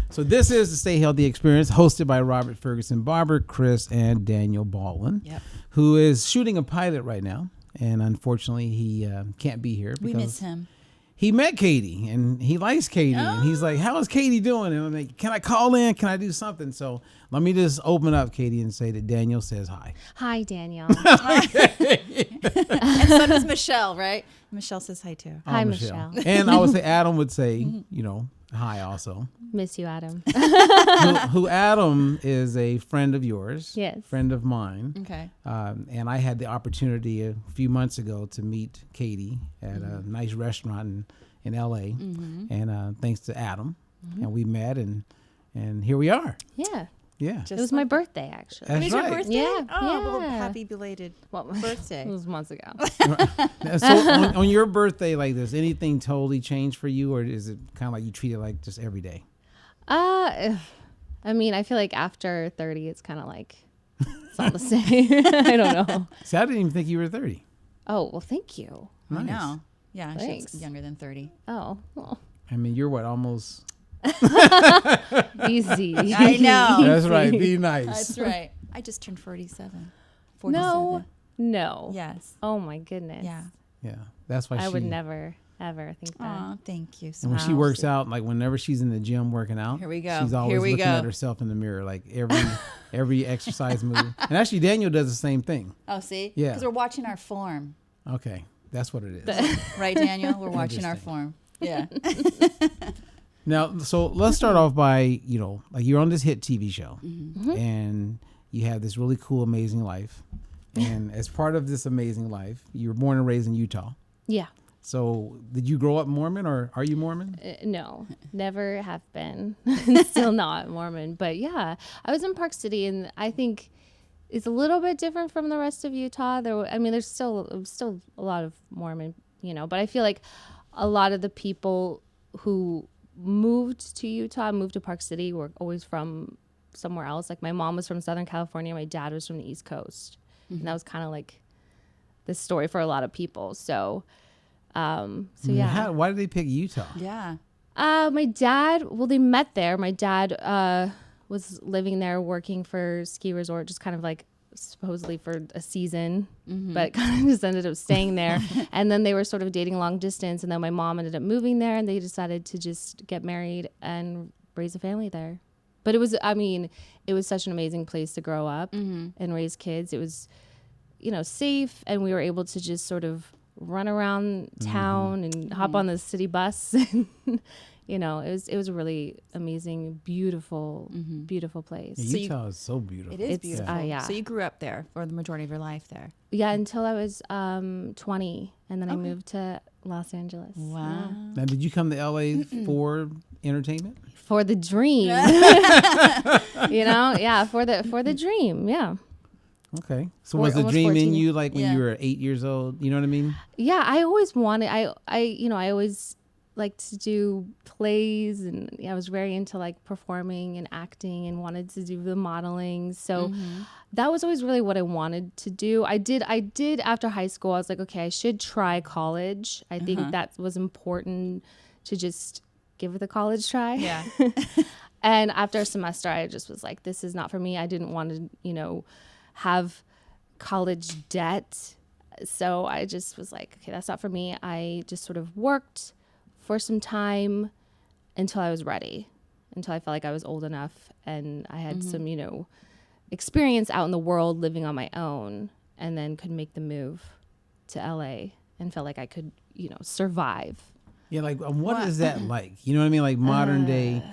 So this is the Stay Healthy Experience, hosted by Robert Ferguson, Barbara Kris, and Daniel Baldwin, who is shooting a pilot right now. And unfortunately, he can't be here. We miss him. He met Katie, and he likes Katie. And he's like, how is Katie doing? And I'm like, can I call in? Can I do something? So let me just open up, Katie, and say that Daniel says hi. Hi, Daniel. And so does Michelle, right? Michelle says hi, too. Hi, Michelle. And I would say Adam would say, hi also. Miss you, Adam. who Adam is a friend of yours. Yes. Friend of mine. Okay. And I had the opportunity a few months ago to meet Katie at a nice restaurant in L.A. And thanks to Adam. And we met and here we are. Yeah. Yeah. It was my birthday, actually. That's It was your right. birthday? Yeah. Oh, Yeah. happy belated birthday. It was months ago. So on your birthday, like, does anything totally change for you, or is it kind of like you treat it like just every day? I mean, I feel like after 30, it's kind of like it's all the same. I don't know. See, I didn't even think you were 30. Oh, well, thank you. Nice. I know. Yeah, Thanks. she's younger than 30. Oh, well, I mean, you're what, almost? easy. I know. That's right. Be nice. That's right. I just turned 47. No. Yes. Oh, my goodness. Yeah. Yeah. That's why I would never, ever think that. Oh, thank you so And when much. she works out, like whenever she's in the gym working out, Here we go. she's always Here we looking go. at herself in the mirror, like every exercise move. And actually, Daniel does the same thing. Oh, see? Yeah. Because we're watching our form. Okay, that's what it is. Right, Daniel? We're watching our Interesting. form. Yeah. Now, so let's start off by, like you're on this hit TV show, and you have this really cool, amazing life. And as part of this amazing life, you were born and raised in Utah. Yeah. So did you grow up Mormon, or are you Mormon? No, never have been. Still not Mormon. But yeah, I was in Park City, and I think it's a little bit different from the rest of Utah. There's still a lot of Mormon, but I feel like a lot of the people who moved to Utah, moved to Park City, were always from somewhere else. Like my mom was from Southern California, my dad was from the East Coast, and that was kind of like the story for a lot of people. So yeah. Why did they pick Utah? Yeah. My dad, they met there. My dad was living there working for ski resort, just kind of like supposedly for a season, but kind of just ended up staying there. And then they were sort of dating long distance. And then my mom ended up moving there, and they decided to just get married and raise a family there. But it was such an amazing place to grow up and raise kids. It was, safe. And we were able to just sort of run around town and hop on the city bus. It was a really amazing, beautiful place. Yeah, Utah is so beautiful. It is beautiful. yeah. So you grew up there for the majority of your life there. Yeah, until I was 20, and then I moved to Los Angeles. Wow. Now, did you come to LA for entertainment? For the dream. For the dream. Yeah. Okay. So Or was the almost dream 14. in you like when Yeah. you were 8 years old? You know what I mean? Yeah, I always wanted, I always liked to do plays, and I was very into like performing and acting and wanted to do the modeling. So that was always really what I wanted to do. I did after high school, I was like, okay, I should try college. I think that was important to just give it the college try. Yeah. And after a semester, I just was like, this is not for me. I didn't want to, have college debt. So I just was like, okay, that's not for me. I just sort of worked for some time until I was ready, until I felt like I was old enough and I had some, experience out in the world living on my own, and then could make the move to LA and felt like I could, survive. Yeah, like what is that like? You know what I mean? Like modern day,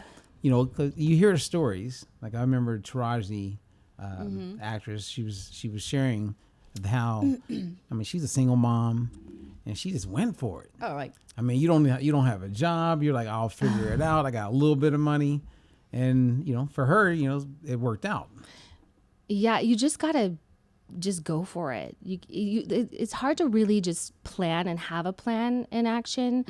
'cause you hear stories. Like I remember Taraji, actress. She was sharing how, she's a single mom, and she just went for it. Oh, right. You don't have a job. You're like, I'll figure it out. I got a little bit of money, and for her, it worked out. Yeah, you just gotta just go for it. It's hard to really just plan and have a plan in action.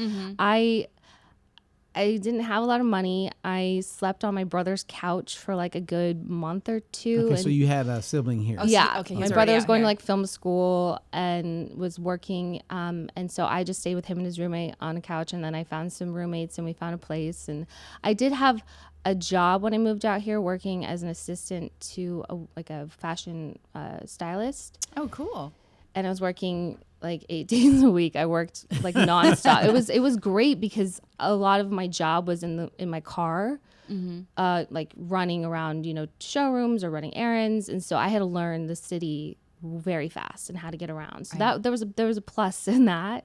I didn't have a lot of money. I slept on my brother's couch for like a good month or two. Okay, and so you had a sibling here. Oh, yeah. okay, My he's brother already was out going here. to like film school and was working. And so I just stayed with him and his roommate on a couch. And then I found some roommates and we found a place. And I did have a job when I moved out here working as an assistant to a fashion stylist. Oh, cool. And I was working like 8 days a week. I worked like nonstop. It was great because a lot of my job was in my car, like running around, showrooms or running errands. And so I had to learn the city very fast and how to get around. So that there was a plus in that.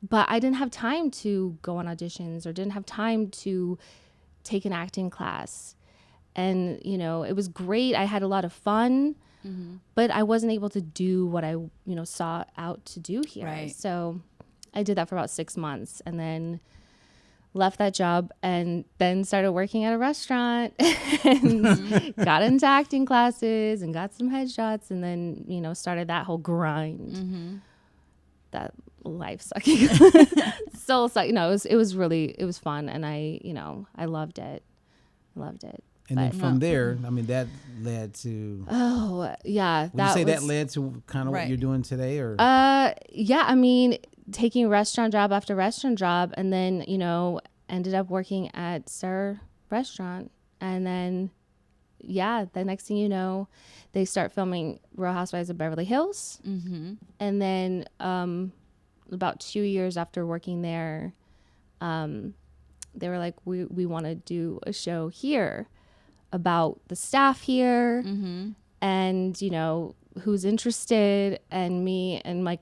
But I didn't have time to go on auditions or didn't have time to take an acting class. And, it was great. I had a lot of fun. But I wasn't able to do what I, sought out to do here. Right. So I did that for about 6 months and then left that job and then started working at a restaurant and got into acting classes and got some headshots and then, started that whole grind. That life sucking. So sucking. It was fun and I loved it. And then from there, I mean, that led to. Oh yeah, Would you say that led to kind of what you're doing today, or? Yeah, I mean, taking restaurant job after restaurant job, and then ended up working at Sir Restaurant, and then the next thing you know, they start filming Real Housewives of Beverly Hills, and then about 2 years after working there, they were like, we want to do a show here about the staff here and who's interested, and me and my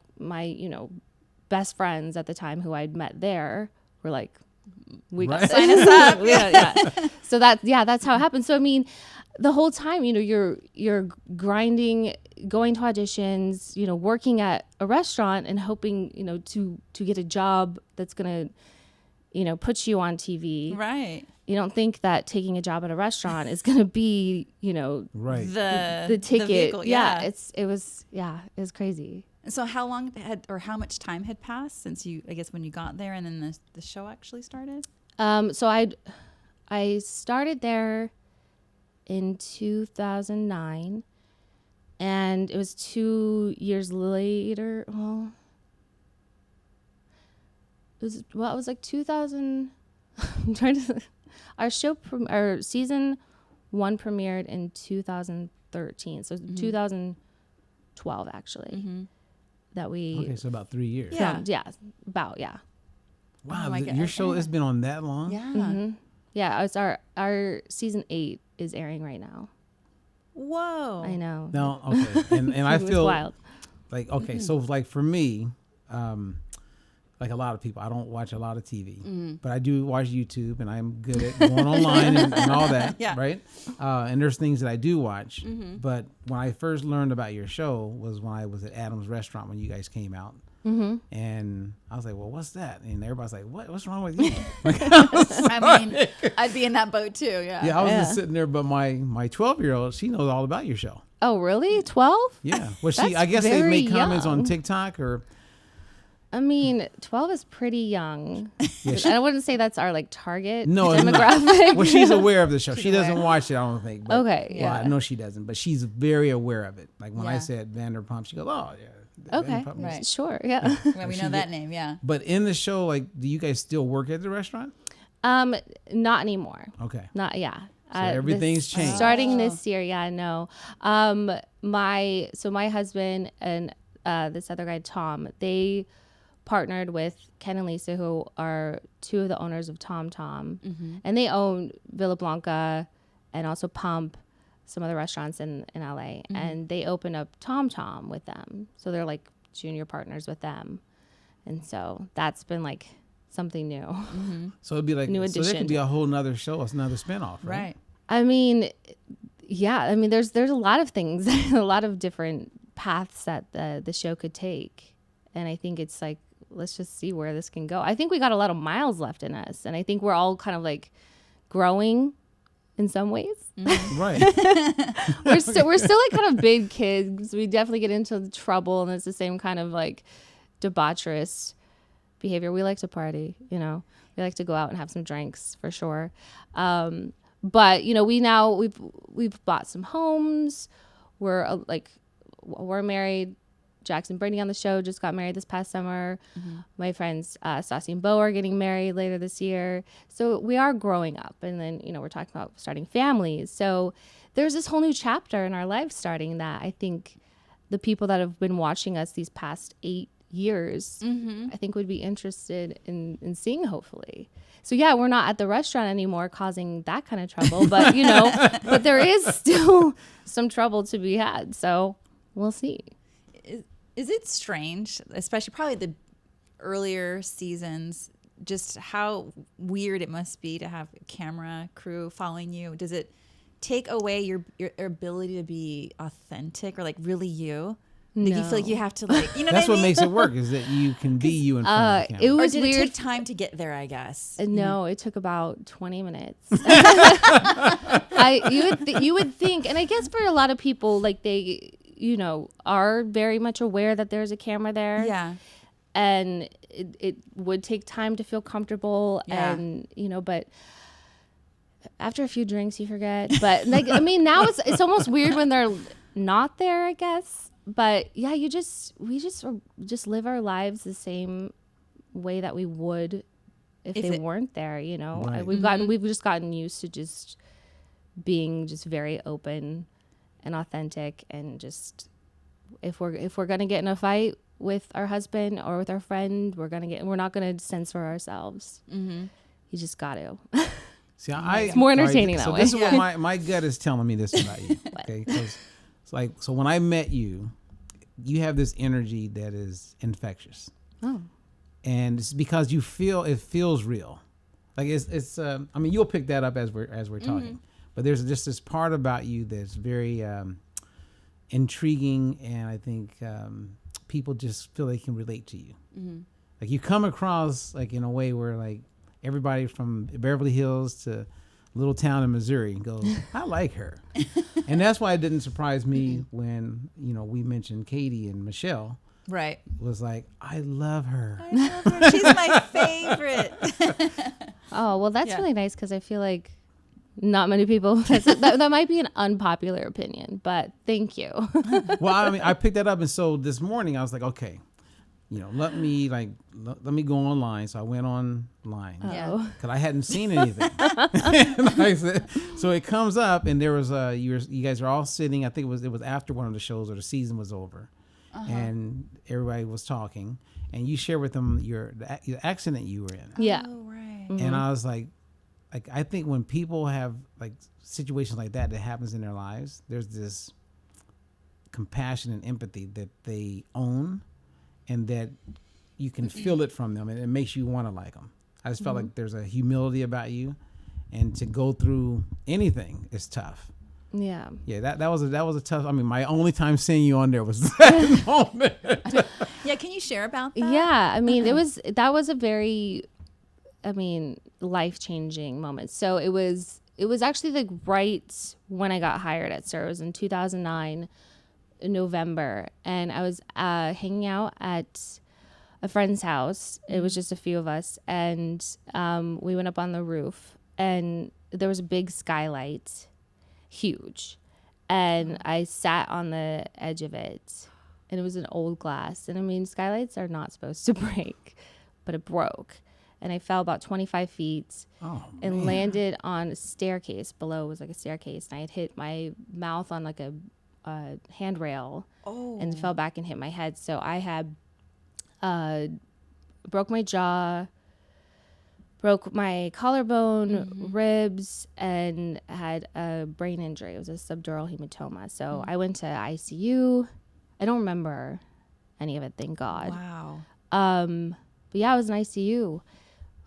best friends at the time who I'd met there were like, we got Sign us up. yeah. So that's how it happened. So I mean, the whole time you're grinding, going to auditions, working at a restaurant and hoping to get a job that's gonna put you on TV. Right. You don't think that taking a job at a restaurant is going to be, right. the ticket. The vehicle, It was crazy. So how long how much time had passed since when you got there and then the show actually started? So I started there in 2009 and it was 2 years later. Well, it was like 2000. I'm trying to. Our season 1 premiered in 2013, so 2012 actually. That we Okay, so about 3 years. filmed. Yeah. Wow, Oh my God. your show has been on that long. Yeah. Yeah, it's our season 8 is airing right now. Whoa. I know. No, okay, and I It was feel wild. like so like for me, like a lot of people, I don't watch a lot of TV, but I do watch YouTube, and I'm good at going online and all that, right? And there's things that I do watch, but when I first learned about your show was when I was at Adam's Restaurant when you guys came out, and I was like, well, what's that? And everybody's like, what's wrong with you? I mean, I'd be in that boat too. Yeah. Yeah, I was just sitting there, but my 12-year-old, she knows all about your show. Oh, really? 12? Yeah. Well, That's I guess they very make comments on young. TikTok or. I mean, 12 is pretty young. I wouldn't say that's our target No, it's not. demographic. Well, she's aware of the show. She doesn't watch it, I don't think. But, Okay, Well, yeah. I know she doesn't, but she's very aware of it. Like when I Yeah. said Vanderpump, she goes, "Oh, yeah." Okay. Vanderpump." Right. Sure, yeah. Well, we know that name. Yeah. But in the show, do you guys still work at the restaurant? Not anymore. Okay. Not, yeah. So everything's changed. Starting this year, yeah, no. My husband and this other guy, Tom, they partnered with Ken and Lisa, who are two of the owners of Tom Tom, and they own Villa Blanca and also Pump, some other restaurants in LA, and they opened up Tom Tom with them, so they're like junior partners with them, and so that's been something new. So it'd be New so there addition. could be a whole nother show, another spinoff, right? Right. I mean, yeah, I mean there's a lot of things, a lot of different paths that the show could take, and I think it's let's just see where this can go. I think we got a lot of miles left in us, and I think we're all kind of growing in some ways. Right. We're still kind of big kids. We definitely get into trouble, and it's the same kind of debaucherous behavior. We like to party, we like to go out and have some drinks for sure. But we've bought some homes. We're married. Jackson and Brittany on the show just got married this past summer. My friends Stassi and Bo are getting married later this year. So we are growing up, and then we're talking about starting families. So there's this whole new chapter in our lives starting that I think the people that have been watching us these past 8 years, I think would be interested in seeing, hopefully. So yeah, we're not at the restaurant anymore causing that kind of trouble, but but there is still some trouble to be had. So we'll see. Is it strange, especially probably the earlier seasons, just how weird it must be to have a camera crew following you? Does it take away your ability to be authentic or like really you? No. Like you feel like you have to like, That's what makes it work, is that you can be you in front of the camera. It was or did weird. it take time to get there, I guess? No, it took about 20 minutes. You would think, and I guess for a lot of people, like they, are very much aware that there's a camera there. Yeah. And it would take time to feel comfortable. Yeah. And, but after a few drinks, you forget. But now it's almost weird when they're not there, I guess. But yeah, we just live our lives the same way that we would if they weren't there, Right. We've just gotten used to just being just very open and authentic, and just if we're gonna get in a fight with our husband or with our friend, we're not gonna censor ourselves. You just got to. See, it's more entertaining that way. So this is what my gut is telling me this about you. Okay, because so when I met you, you have this energy that is infectious. Oh. And it's because it feels real. Like it's you'll pick that up as we're talking. But there's just this part about you that's very intriguing, and I think people just feel they can relate to you. Like you come across like in a way where like everybody from Beverly Hills to little town in Missouri goes, I like her. And that's why it didn't surprise me when, we mentioned Katie and Michelle. Right. Was like, I love her. I love her. She's my favorite. Oh, well, that's really nice, because I feel like not many people, that might be an unpopular opinion, but thank you. Well, I picked that up. And so this morning I was like, okay, let me go online. So I went online because I hadn't seen anything. So it comes up, and there was you guys are all sitting. I think it was after one of the shows or the season was over, and everybody was talking, and you shared with them the accident you were in. Yeah. Oh, right. And I was like I think when people have like situations like that happens in their lives, there's this compassion and empathy that they own, and that you can feel it from them, and it makes you want to like them. I just felt like there's a humility about you, and to go through anything is tough. Yeah. Yeah, that was a tough. My only time seeing you on there was that moment. Yeah, can you share about that? Yeah, that was a very, life-changing moment. So it was actually like right when I got hired at SIR. It was in 2009, in November, and I was hanging out at a friend's house. It was just a few of us, and we went up on the roof, and there was a big skylight, huge, and I sat on the edge of it, and it was an old glass, and skylights are not supposed to break, but it broke, and I fell about 25 feet and landed on a staircase. Below was like a staircase, and I had hit my mouth on like a handrail and fell back and hit my head. So I had broke my jaw, broke my collarbone, ribs, and had a brain injury. It was a subdural hematoma. So I went to ICU. I don't remember any of it, thank God. Wow. But yeah, I was in ICU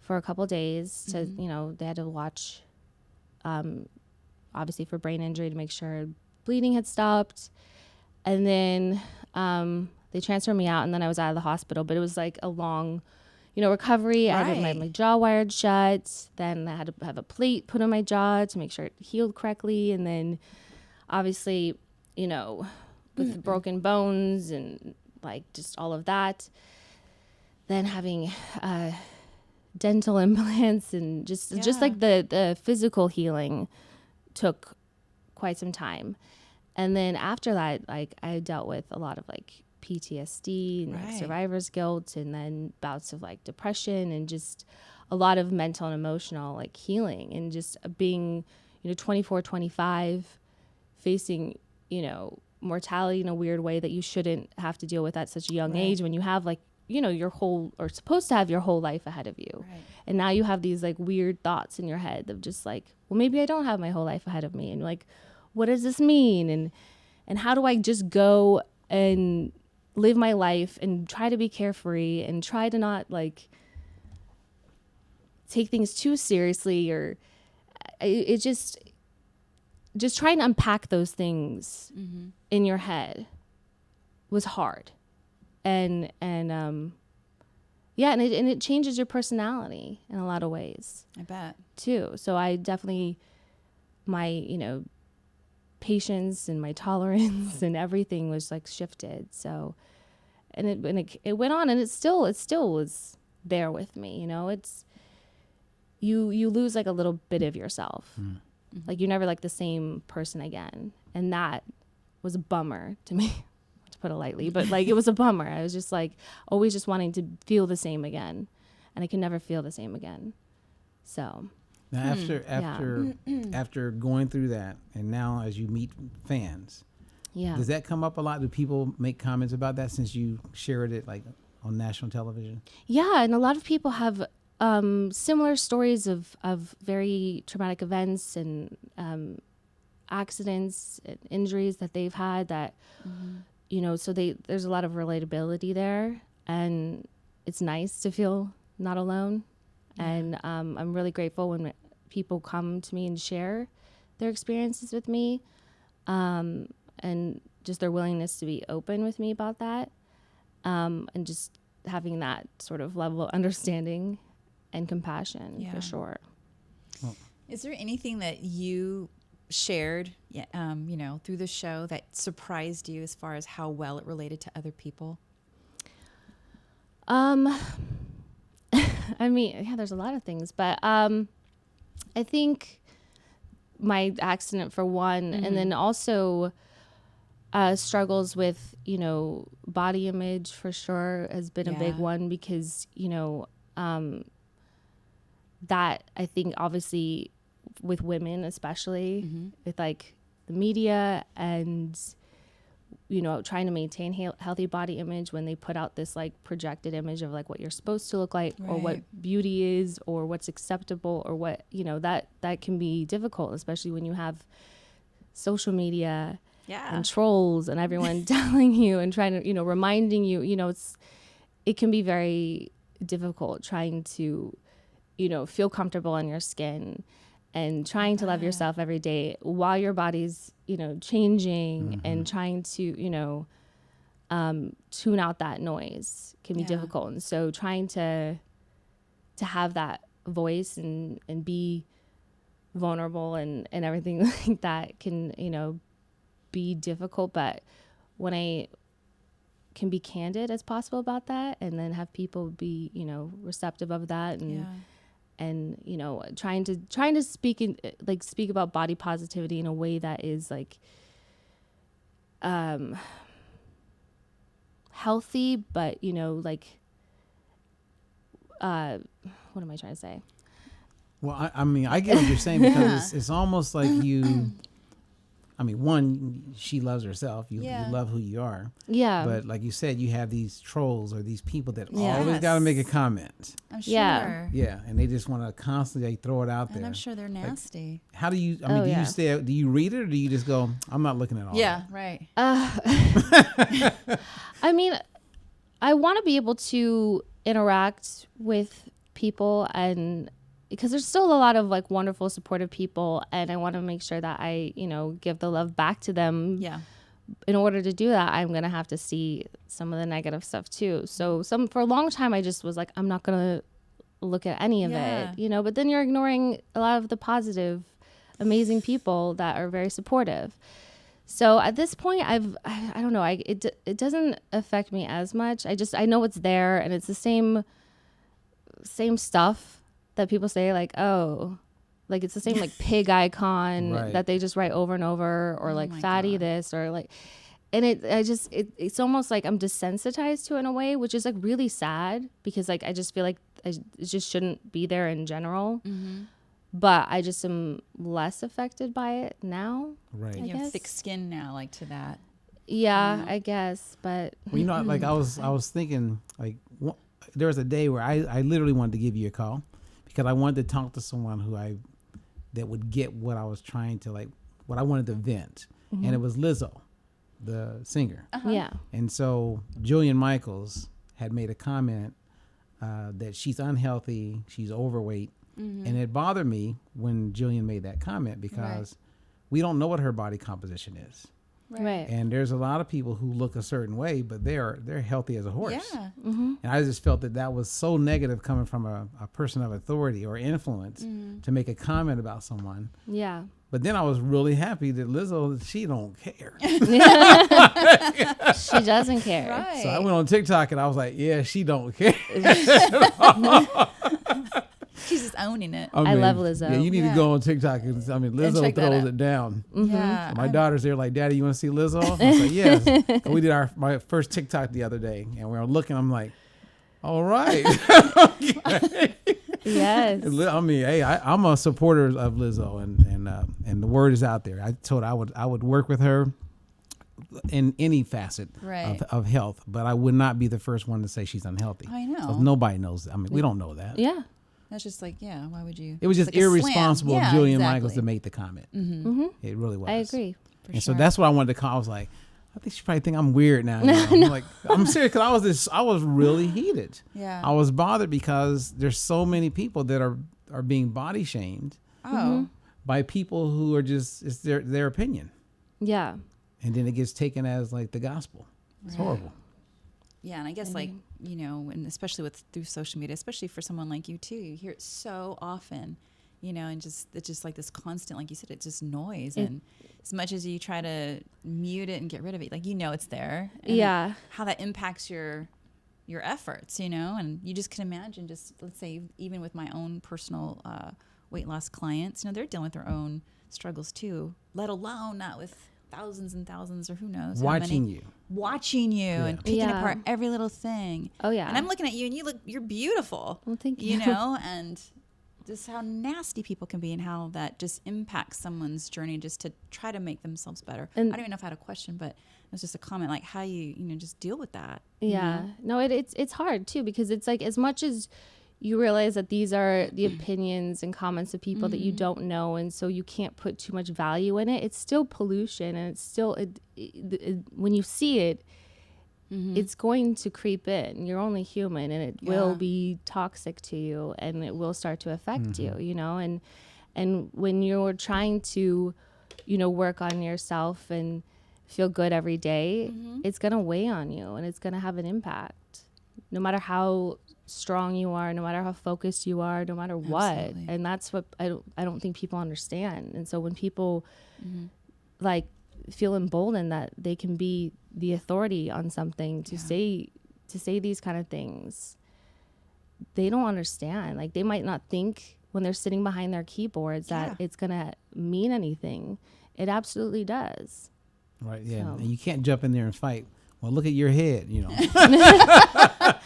for a couple of days to, they had to watch, obviously for brain injury, to make sure bleeding had stopped. And then they transferred me out, and then I was out of the hospital. But it was like a long, recovery. Right. I had my jaw wired shut. Then I had to have a plate put on my jaw to make sure it healed correctly. And then obviously, with the broken bones and like just all of that, then having dental implants, and just like the physical healing took quite some time. And then after that, like I dealt with a lot of like PTSD and like survivor's guilt, and then bouts of like depression, and just a lot of mental and emotional like healing, and just being, 24, 25, facing, mortality in a weird way that you shouldn't have to deal with at such a young age, when you have like, your whole, or supposed to have your whole life ahead of you. Right. And now you have these like weird thoughts in your head of just like, well, maybe I don't have my whole life ahead of me. And like, what does this mean? And how do I just go and live my life and try to be carefree and try to not like take things too seriously, or it just trying to unpack those things in your head was hard. And it changes your personality in a lot of ways. I bet. Too. So I definitely, my, patience and my tolerance and everything was like shifted. So, and it went on, and it still was there with me. It's, you lose like a little bit of yourself. Like you're never like the same person again. And that was a bummer to me, to put it lightly, but like it was a bummer. I was just like always just wanting to feel the same again, and I can never feel the same again. So now after going through that, and now as you meet fans, does that come up a lot? Do people make comments about that since you shared it like on national television? Yeah, and a lot of people have similar stories of very traumatic events and accidents and injuries that they've had that, so there's a lot of relatability there, and it's nice to feel not alone. Yeah. And I'm really grateful when people come to me and share their experiences with me, and just their willingness to be open with me about that, and just having that sort of level of understanding and compassion, for sure. Well, is there anything that you shared, through the show that surprised you as far as how well it related to other people? I mean, there's a lot of things, but I think my accident for one, and then also struggles with, body image for sure has been a big one, because, that I think obviously with women, especially with like the media and, trying to maintain healthy body image when they put out this like projected image of like what you're supposed to look like, or what beauty is, or what's acceptable, or what, that can be difficult, especially when you have social media and trolls and everyone telling you and trying to, reminding you, it can be very difficult trying to, feel comfortable in your skin and trying to love yourself every day while your body's, changing and trying to, tune out that noise can be difficult. And so trying to have that voice and be vulnerable and everything like that can, be difficult. But when I can be candid as possible about that, and then have people be, receptive of that, and trying to speak about body positivity in a way that is like healthy, but what am I trying to say? Well, I mean, I get what you're saying, because it's almost like you. I mean, one, she loves herself. You love who you are. Yeah. But like you said, you have these trolls or these people that always got to make a comment. I'm sure. Yeah. And they just want to constantly throw it out there. And I'm sure they're nasty. Like, how do you, do you read it, or do you just go, I'm not looking at all that? Right. I mean, I want to be able to interact with people, and because there's still a lot of like wonderful, supportive people, and I want to make sure that I, give the love back to them. Yeah. In order to do that, I'm going to have to see some of the negative stuff too. So for a long time, I just was like, I'm not going to look at any of it, but then you're ignoring a lot of the positive, amazing people that are very supportive. So at this point, I don't know. It doesn't affect me as much. I know it's there, and it's the same stuff that people say, like, oh, like it's the same like pig icon that they just write over and over, or like fatty this, or like, and it's almost like I'm desensitized to it in a way, which is like really sad, because like I just feel like it just shouldn't be there in general. But I just am less affected by it now. Right. You have thick skin now, like to that. Yeah, I guess. But well, you know, like I was thinking, like there was a day where I literally wanted to give you a call, because I wanted to talk to someone that would get what I was trying to, like, what I wanted to vent. And it was Lizzo, the singer. Yeah. And so Jillian Michaels had made a comment that she's unhealthy, she's overweight. And it bothered me when Jillian made that comment, because we don't know what her body composition is. Right. And there's a lot of people who look a certain way, but they're healthy as a horse. Yeah. And I just felt that was so negative coming from a person of authority or influence to make a comment about someone. Yeah. But then I was really happy that Lizzo, she don't care. She doesn't care. Right. So I went on TikTok and I was like, yeah, she don't care. She's just owning it. I love Lizzo. Yeah, you need to go on TikTok. Lizzo check that throws out. it down. Yeah. So my daughter's there like, Daddy, you want to see Lizzo? I was like, yes. And we did my first TikTok the other day, and we were looking. I'm like, all right. Yes. I mean, hey, I'm a supporter of Lizzo, and the word is out there. I told her I would work with her in any facet of health, but I would not be the first one to say she's unhealthy. I know. So nobody knows. I mean, we don't know that. Yeah. That's just like, why would you? It was just like a irresponsible slam. of Yeah, Jillian exactly. Michaels to make the comment. It really was. I agree. And so that's what I wanted to call. I was like, I think she probably think I'm weird now. You know? I'm like, I'm serious, because I was really heated. Yeah. I was bothered because there's so many people that are being body shamed by people who are just, it's their opinion. Yeah. And then it gets taken as like the gospel. It's horrible. Yeah, and I guess and especially through social media, especially for someone like you too, you hear it so often, and it's just like this constant, like you said, it's just noise. And as much as you try to mute it and get rid of it, like it's there. And how that impacts your efforts, and you just can imagine, just let's say even with my own personal weight loss clients, they're dealing with their own struggles too, let alone not with thousands and thousands, or who knows, watching you and picking apart every little thing. Oh yeah. And I'm looking at you, and you're beautiful. Well, thank you. And just how nasty people can be, and how that just impacts someone's journey just to try to make themselves better. And I don't even know if I had a question, but it was just a comment, like how you just deal with that. Yeah. No, it's hard too, because it's like, as much as you realize that these are the opinions and comments of people that you don't know, and so you can't put too much value in it, it's still pollution, and it's still when you see it, it's going to creep in. You're only human, and it will be toxic to you, and it will start to affect you, and when you're trying to work on yourself and feel good every day, it's going to weigh on you, and it's going to have an impact, no matter how strong you are, no matter how focused you are, no matter what. Absolutely. And that's what I don't think people understand. And so when people like feel emboldened that they can be the authority on something to say these kind of things, they don't understand. Like, they might not think when they're sitting behind their keyboards that it's gonna mean anything. It absolutely does. Right. Yeah. So. And you can't jump in there and fight. Well, look at your head,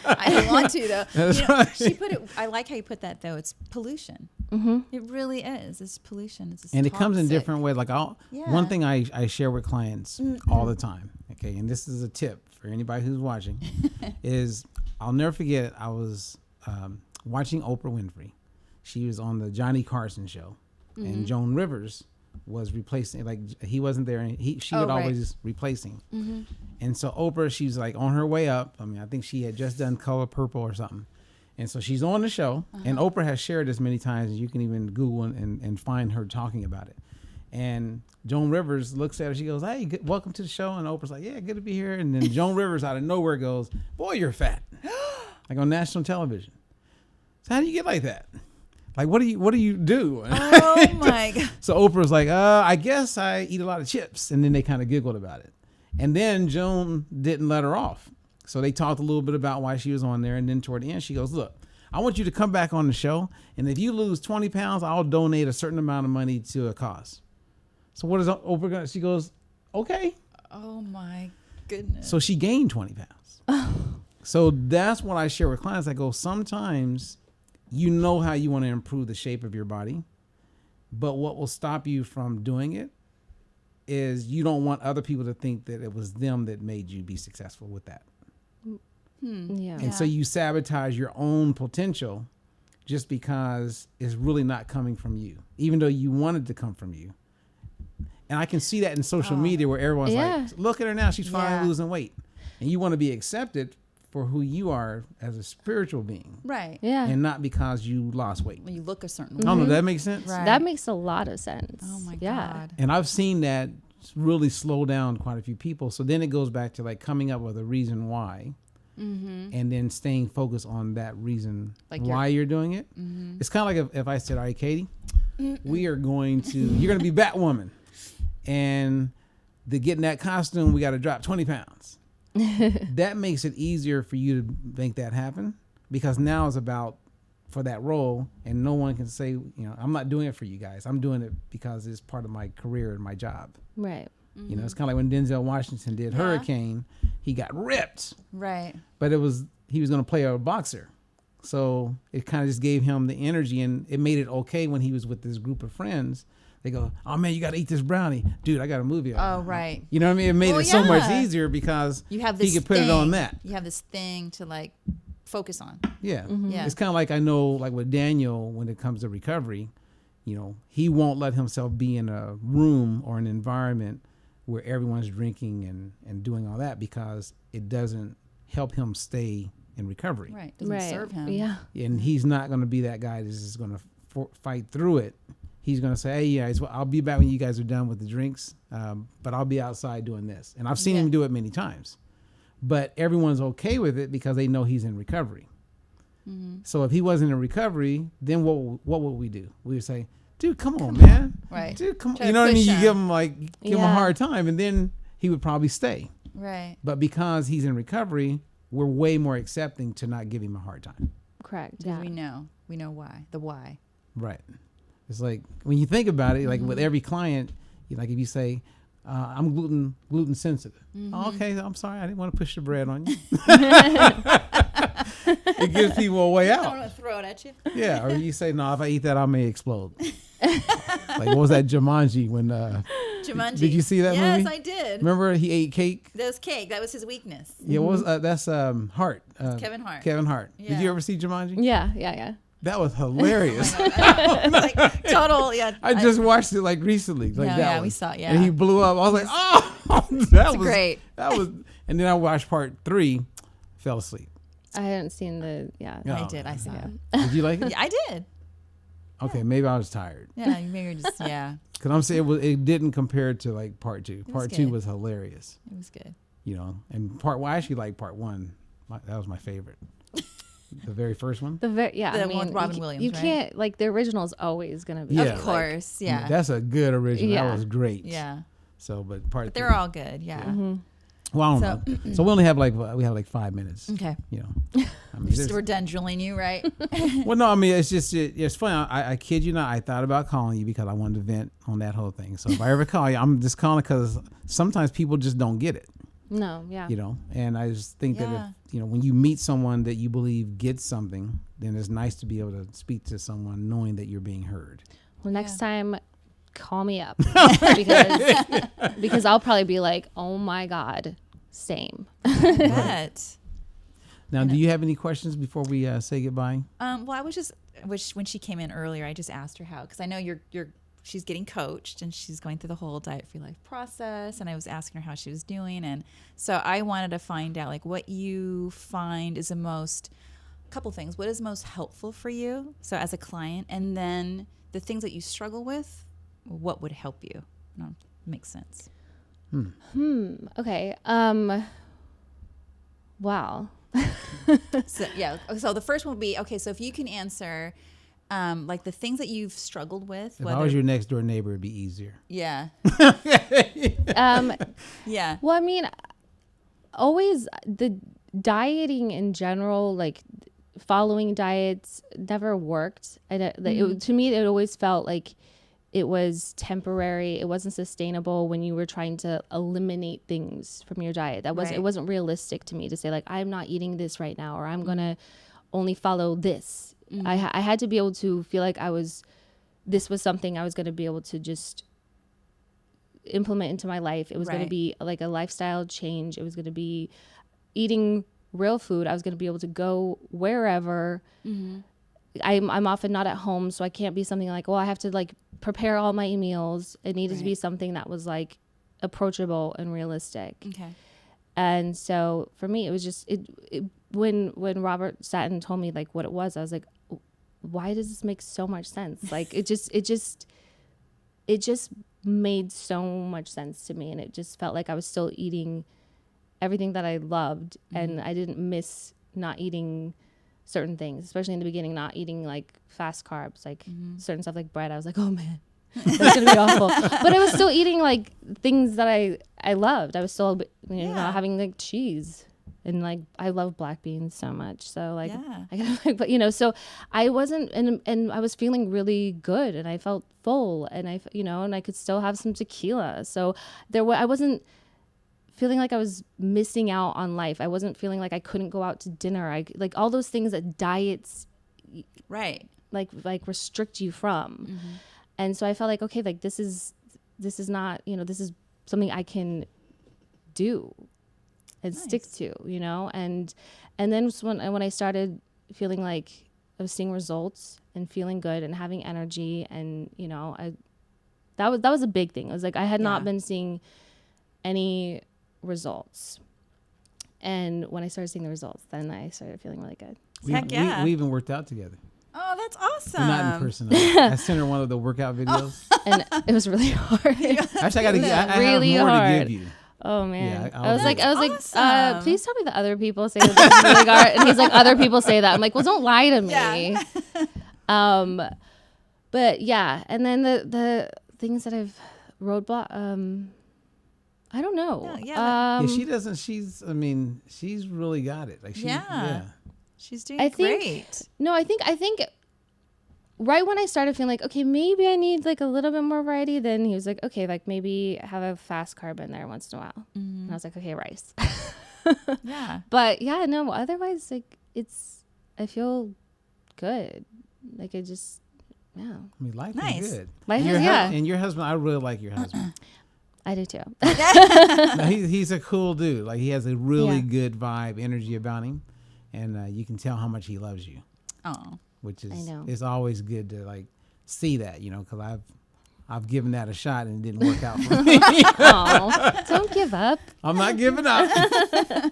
I don't want to, though. That's right. She put it. I like how you put that, though. It's pollution. It really is. It's pollution. It's and toxic. it comes in different ways. Like one thing I share with clients all the time. Okay, and this is a tip for anybody who's watching, is I'll never forget. I was watching Oprah Winfrey. She was on the Johnny Carson show, and Joan Rivers was replacing, like, he wasn't there, and she would always replace him. And so Oprah, she's like on her way up. I mean, I think she had just done Color Purple or something. And so she's on the show, and Oprah has shared this many times, and you can even Google and find her talking about it. And Joan Rivers looks at her, she goes, "Hey, welcome to the show." And Oprah's like, "Yeah, good to be here." And then Joan Rivers out of nowhere goes, "Boy, you're fat." Like on national television. So how do you get like that? Like, what do you do? Oh my God. So Oprah's like, I guess I eat a lot of chips. And then they kind of giggled about it. And then Joan didn't let her off. So they talked a little bit about why she was on there. And then toward the end, she goes, look, I want you to come back on the show. And if you lose 20 pounds, I'll donate a certain amount of money to a cause. So what is Oprah going to, she goes, okay. Oh my goodness. So she gained 20 pounds. So that's what I share with clients. I go, sometimes you know how you want to improve the shape of your body, but what will stop you from doing it is you don't want other people to think that it was them that made you be successful with that. Yeah. And so you sabotage your own potential just because it's really not coming from you, even though you want it to come from you. And I can see that in social media where everyone's like, look at her now, she's finally losing weight. And you want to be accepted for who you are as a spiritual being. Right. Yeah. And not because you lost weight. When you look a certain I way. don't know, that makes sense? Right. That makes a lot of sense. Oh my yeah. God. And I've seen that really slow down quite a few people. So then it goes back to like coming up with a reason why. And then staying focused on that reason why you're doing it. It's kind of like if I said, all right, Katie, you're going to be Batwoman. And to get in that costume, we got to drop 20 pounds. That makes it easier for you to make that happen because now it's about for that role and no one can say, I'm not doing it for you guys. I'm doing it because it's part of my career and my job. Right. It's kind of like when Denzel Washington did Hurricane, he got ripped. Right. But he was going to play a boxer. So it kind of just gave him the energy and it made it okay when he was with this group of friends. They go, oh man, you got to eat this brownie. Dude, I got a movie on. Oh, right. You know what I mean? It made it so much easier because you have this he could put it on that. You have this thing to like focus on. Yeah. Yeah. It's kind of like I know like with Daniel, when it comes to recovery, he won't let himself be in a room or an environment where everyone's drinking and doing all that because it doesn't help him stay in recovery. Right. Doesn't serve him. Yeah. And he's not going to be that guy that's just going to fight through it. He's going to say, hey, guys, I'll be back when you guys are done with the drinks, but I'll be outside doing this. And I've seen him do it many times. But everyone's okay with it because they know he's in recovery. So if he wasn't in recovery, then what would we do? We would say, dude, come on, man. Right. Dude, come on. Try You to know what I mean? push You him. give him a hard time, and then he would probably stay. Right. But because he's in recovery, we're way more accepting to not give him a hard time. Correct. Because Yeah. we know why. The why. Right. It's like when you think about it, like with every client, like if you say, I'm gluten sensitive. Oh, okay, I'm sorry, I didn't want to push the bread on you. It gives people a way I don't out. want to throw it at you. Yeah, or you say, no, if I eat that, I may explode. Like what was that Jumanji when? Jumanji. Did you see that movie? Yes, I did. Remember he ate cake? That was cake. That was his weakness. Yeah, what was that's Hart. Kevin Hart. Kevin Hart. Did Yeah. you ever see Jumanji? Yeah. That was hilarious. Like, total. Yeah. I just watched it like recently. Like No, that yeah, one. we saw it, yeah. And he blew up. I was like, oh, that was great. That was. And then I watched part 3. Fell asleep. I hadn't seen the Yeah. I did. I saw it. Did you like it? Yeah, I did. Okay, maybe I was tired. Yeah. You maybe just Because I'm saying it didn't compare to like part 2. Part 2 good. was hilarious. It was good. And part 1, I actually like part 1. That was my favorite. The very first one. The one with Robin you, Williams, You right? can't like the original is always gonna be. Yeah. Of course. Yeah. That's a good original. Yeah. That was great. Yeah. So, but part They're 3. all good. Yeah. Well, I don't know. So we only have like 5 minutes. Okay. I mean, We're done drilling you, right? well, no, I mean, it's just, it's funny. I kid you not. I thought about calling you because I wanted to vent on that whole thing. So if I ever call you, I'm just calling because sometimes people just don't get it, No, yeah. and I just think that if, when you meet someone that you believe gets something, then it's nice to be able to speak to someone knowing that you're being heard. Well, next time, call me up because I'll probably be like, oh my God, same. Bet. Now, do you have any questions before we say goodbye? Well, I was just when she came in earlier, I just asked her how, because I know she's getting coached and she's going through the whole Diet Free Life process, and I was asking her how she was doing, and so I wanted to find out like what you find is couple things. What is most helpful for you, so as a client, and then the things that you struggle with, what would help you? No, makes sense. Okay. Wow. So the first one would be, okay, so if you can answer like the things that you've struggled with. If I was your next door neighbor, it'd be easier. Yeah. Yeah. Well, I mean, always the dieting in general, like following diets never worked. To me, it always felt like it was temporary. It wasn't sustainable when you were trying to eliminate things from your diet. It wasn't realistic to me to say like, I'm not eating this right now, or I'm going to only follow this. I had to be able to feel like this was something I was going to be able to just implement into my life. It was going to be like a lifestyle change. It was going to be eating real food. I was going to be able to go wherever. I'm often not at home, so I can't be something like, well, I have to like prepare all my meals. It needed to be something that was like approachable and realistic. Okay. And so for me, it was just when Robert sat and told me like what it was, I was like, why does this make so much sense? Like it just made so much sense to me, and it just felt like I was still eating everything that I loved, and I didn't miss not eating certain things, especially in the beginning, not eating like fast carbs, like certain stuff like bread. I was like, oh man, that's gonna be awful. But I was still eating like things that I loved. I was still having like cheese, and like I love black beans so much. So like I gotta like, but so I wasn't, and I was feeling really good, and I felt full, and and I could still have some tequila. So I wasn't feeling like I was missing out on life. I wasn't feeling like I couldn't go out to dinner. I like all those things that diets like restrict you from. And so I felt like, okay, like this is not, this is something I can do and stick to, and then when I started feeling like I was seeing results and feeling good and having energy, and that was a big thing. It was like I had not been seeing any results, and when I started seeing the results, then I started feeling really good. Heck yeah. We even worked out together. Oh, that's awesome. Well, not in person. I sent her one of the workout videos. And it was really hard. Actually, I really have more hard to give you. Oh man, Yeah, I was like, awesome. please tell me that other people say that this is really hard. And he's like, other people say that. I'm like, well, don't lie to me. Yeah. But yeah, and then the things that I've roadblock. I don't know. She doesn't. She's really got it. Like she's doing great. No, I think right when I started feeling like, okay, maybe I need like a little bit more variety, then he was like, okay, like maybe have a fast carb in there once in a while. And I was like, okay, rice. Yeah. But yeah, no, otherwise like I feel good. Like I just, yeah. I mean, life is good. Life is, and your husband, I really like your husband. I do too. No, he's a cool dude. Like he has a really good vibe, energy about him, and you can tell how much he loves you. Oh, which is I know. It's always good to like see that, because I've given that a shot and it didn't work out for me. Oh, don't give up. I'm not giving up.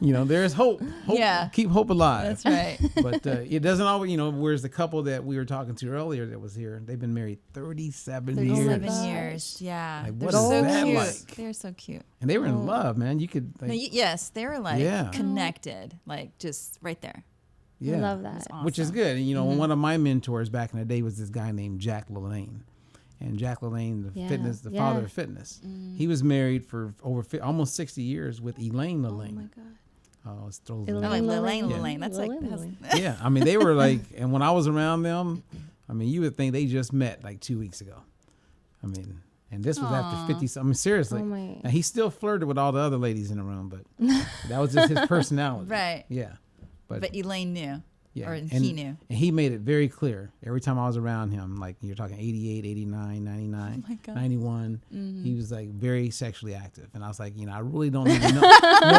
There's hope. Yeah. Keep hope alive. that's right. But it doesn't always, whereas the couple that we were talking to earlier that was here, they've been married 37 years. 37 years. Yeah. Like, They're what so is that cute. like? They're so cute. And they were in love, man. You could, like, No, yes, they were like Yeah. connected, like just right there. yeah. I love that. That's awesome. Which is good. And, one of my mentors back in the day was this guy named Jack LaLanne. And Jack LaLanne, the father of fitness, he was married for over almost 60 years with Elaine LaLanne. Oh my God. Oh, it's throws Oh, me. like Lillian. Lillian. That's like Lillian. Yeah, I mean, they were like, and when I was around them, I mean, you would think they just met like 2 weeks ago. I mean, and this was after 50. I mean, seriously. Oh my. Now, he still flirted with all the other ladies in the room, but that was just his personality. Right. Yeah. But Elaine knew. Yeah. Or and he knew. And he made it very clear every time I was around him, like you're talking 88, 89, 99, Oh my God. 91. He was like very sexually active. And I was like, I really don't need to know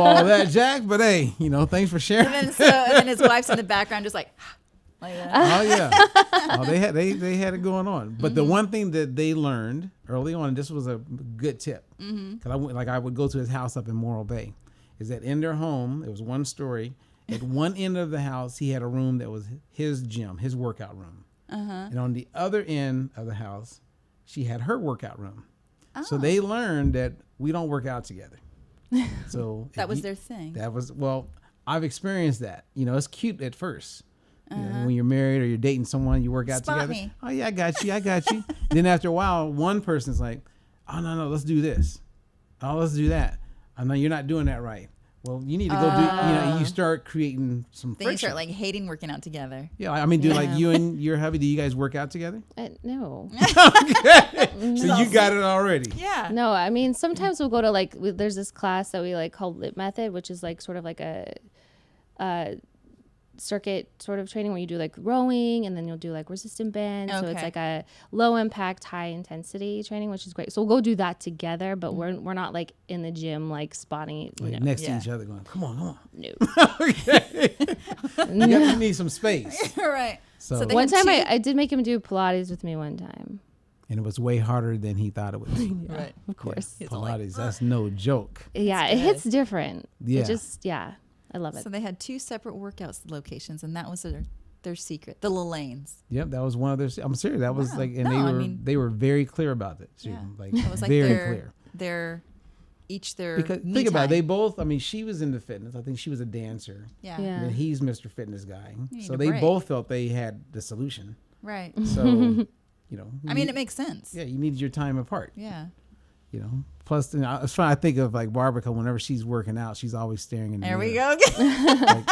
all that, Jack, but hey, thanks for sharing. And then his wife's in the background just like that. Oh yeah. Oh, they had it going on. But the one thing that they learned early on, and this was a good tip, because I would go to his house up in Morro Bay, is that in their home, it was one story. At one end of the house, he had a room that was his gym, his workout room. And on the other end of the house, she had her workout room. So they learned that we don't work out together. So That was their thing. That was, well, I've experienced that. It's cute at first. You know, when you're married or you're dating someone, you work out Spot together. me. Oh yeah, I got you. Then after a while, one person's like, oh no, let's do this. Oh, let's do that. I know you're not doing that right. Well, you need to go do. You start creating some Then you friction. start like hating working out together. Yeah, I mean, like you and your hubby, do you guys work out together? No. So you got it already. Yeah. No, I mean, sometimes we'll go to like, there's this class that we like called Lit Method, which is like sort of like a circuit sort of training where you do like rowing and then you'll do like resistant bands. So it's Okay. like a low impact, high intensity training, which is great. So we'll go do that together, but we're not like in the gym, like spotting, Like next to each other going, come on. No. You need some space. Right. So, they One had time two- I did make him do Pilates with me one time. and it was way harder than he thought it would be. Right. Of course. He's all like, Pilates, that's no joke. Yeah, it good. hits different. Yeah. It just, I love it. So they had 2 separate workouts locations, and that was their secret, the Lalanes. Yep, that was one of their. I'm serious. That was Wow. like, and No, they were very clear about it. Too. Yeah. Like, It was like very their clear. their Because me think about it, time. they both. I mean, she was into fitness. I think she was a dancer. Yeah. Yeah. And then he's Mr. Fitness guy. need So a they break. both felt they had the solution. Right. So, you know. I mean, it makes sense. Yeah, you need your time apart. Yeah. You know. Plus, it's fun. I think of like Barbara, 'cause whenever she's working out, she's always staring in the There we mirror. go.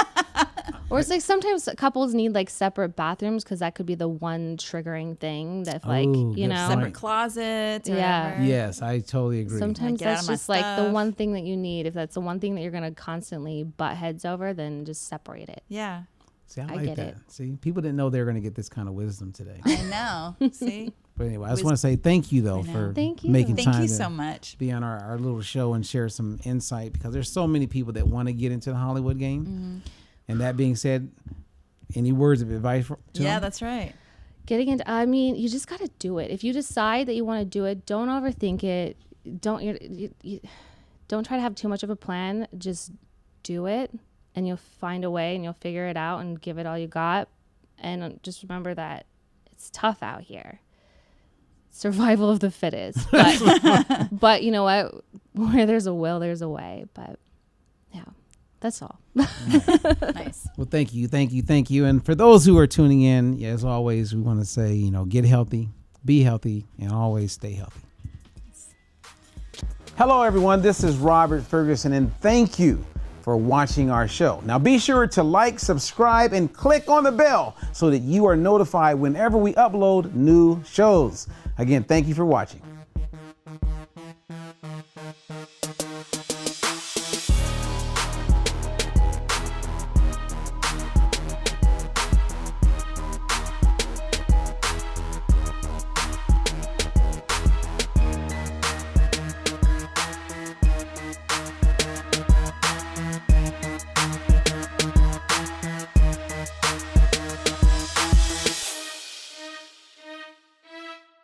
Or it's like sometimes couples need like separate bathrooms because that could be the one triggering thing that like, Oh, you good know. point. Separate closets. Or Yeah. whatever. Yes, I totally agree. Sometimes Get out that's of my just like the stuff. one thing that you need. If that's the one thing that you're going to constantly butt heads over, then just separate it. Yeah. See, I I like get that. it. See, people didn't know they were going to get this kind of wisdom today. I know. See? But anyway, I just want to say thank you though I know. for Thank you. making Thank time you to so much. be on our little show and share some insight, because there's so many people that want to get into the Hollywood game. Mm-hmm. And that being said, any words of advice to Yeah, them? that's right. Getting into, I mean, you just got to do it. If you decide that you want to do it, don't overthink it. Don't try to have too much of a plan. Just do it and you'll find a way and you'll figure it out and give it all you got. And just remember that it's tough out here. Survival of the fittest. But, but you know what? Where there's a will, there's a way. But yeah, that's all. Nice. Well, thank you. And for those who are tuning in, as always, we want to say, get healthy, be healthy, and always stay healthy. Hello, everyone. This is Robert Ferguson, and thank you for watching our show. Now, be sure to like, subscribe, and click on the bell so that you are notified whenever we upload new shows. Again, thank you for watching.